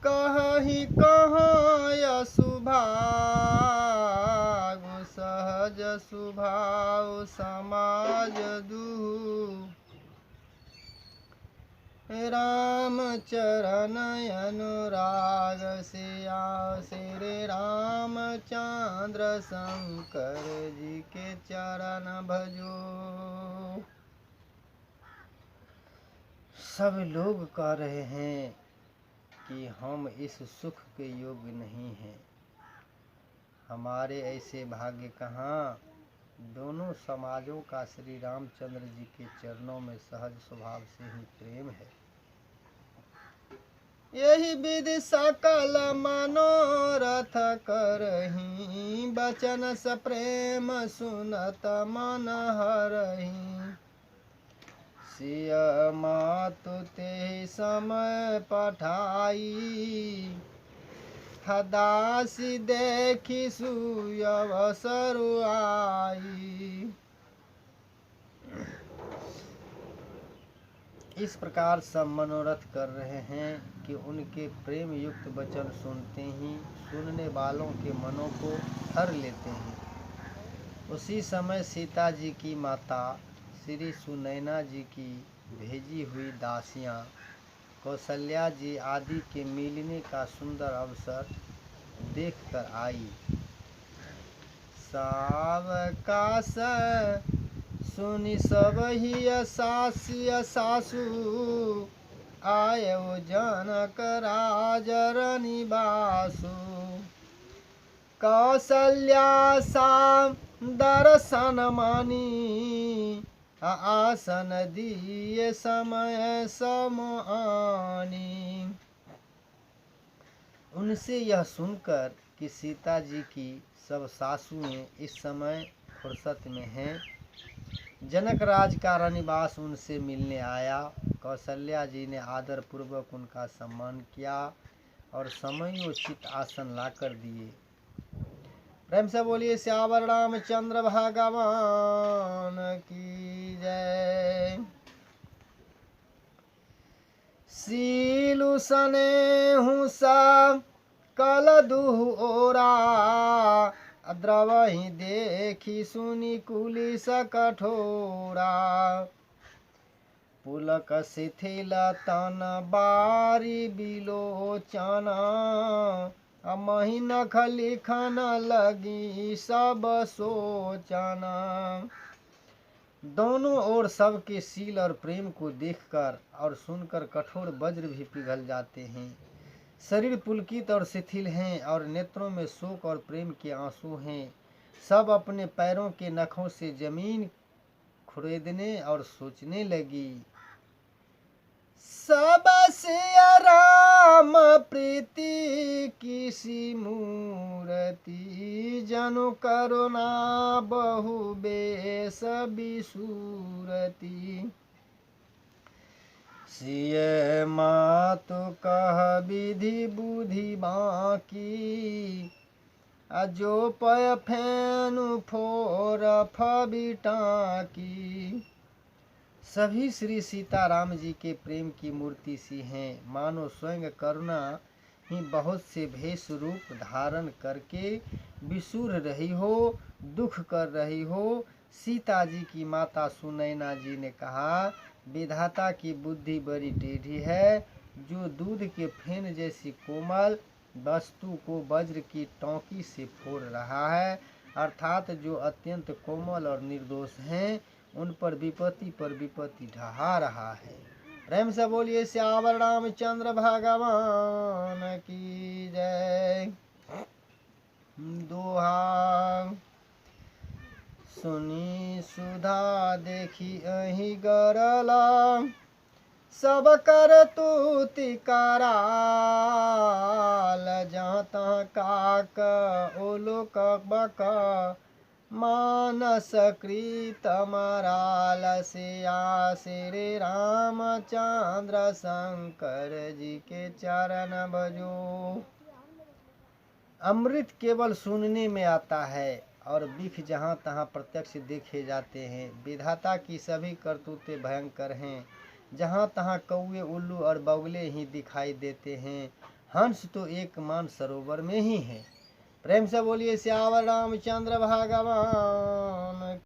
कहीं कहाँ यशुभाग सहज स्वभाव समाज दुहु राम चरण अनुराग सिया श्री रामचंद्र शंकर जी के चरण भजो। सब लोग कह रहे हैं कि हम इस सुख के योग्य नहीं हैं, हमारे ऐसे भाग्य कहाँ। दोनों समाजों का श्री रामचंद्र जी के चरणों में सहज स्वभाव से ही प्रेम है। यही विधि सकल मनोरथ करही, बचन स प्रेम सुनत मन हरही। सिय मातु ते समय पठाई, हदासी देखी सुअवसर आई। इस प्रकार सब मनोरथ कर रहे हैं कि उनके प्रेम युक्त वचन सुनते ही सुनने वालों के मनों को हर लेते हैं। उसी समय सीता जी की माता श्री सुनैना जी की भेजी हुई दासियां कौशल्या जी आदि के मिलने का सुंदर अवसर देखकर आई। सावकाश सुनि सब ही सासु आयो जनक राज निवासु। कौशल्या सा दर्शन मानी, आसन दिए समय समानी। उनसे यह सुनकर कि सीता जी की सब सासुएं इस समय फुर्सत में हैं, जनक राज का रनिवास उनसे मिलने आया। कौशल्या जी ने आदर पूर्वक उनका सम्मान किया और समयोचित आसन लाकर दिए। प्रेम से बोलिए श्यावर रामचंद्र भगवान की जय। सीलु सनेहु सा कल दुहु ओरा, द्रवहि देखी सुनि कुलिस कठोरा। पुलक शिथिल तन बारी बिलोचना, मही नख लिखन लगी सब सोचना। दोनों ओर सबके शील और प्रेम को देखकर और सुनकर कठोर वज्र भी पिघल जाते हैं। शरीर पुलकित और शिथिल हैं और नेत्रों में शोक और प्रेम के आंसू हैं। सब अपने पैरों के नखों से जमीन खुरेदने और सोचने लगी। सबसे राम प्रीति किसी मूर्ति, जनु करुणा बहु बेस बिसूरती। सिय मातु कह विधि बुद्धि बाकी, जो पय फेनु फोर फबिटाकी। सभी श्री सीताराम जी के प्रेम की मूर्ति सी हैं, मानो स्वयं करुणा ही बहुत से भेष रूप धारण करके विसूर रही हो, दुख कर रही हो। सीता जी की माता सुनैना जी ने कहा, विधाता की बुद्धि बड़ी टेढ़ी है, जो दूध के फेन जैसी कोमल वस्तु को वज्र की टोंकी से फोड़ रहा है, अर्थात जो अत्यंत कोमल और निर्दोष हैं, उन पर विपत्ति ढहा रहा है। प्रेम से बोलिए श्यावर रामचंद्र भगवान की जय। दोहा सुनी सुधा देखी अहि गरला, सब कर तूति कराल। जहाँ तहाँ काक ओलोक बक, मानस कृत मराल। सिया श्री रामचंद्र शंकर जी के चरण भजो। अमृत केवल सुनने में आता है और विष जहाँ तहाँ प्रत्यक्ष देखे जाते हैं। विधाता की सभी करतूतें भयंकर हैं, जहाँ तहाँ कौवे उल्लू और बगुले ही दिखाई देते हैं, हंस तो एक मान सरोवर में ही है। प्रेम से बोलिए सियावर रामचंद्र भगवान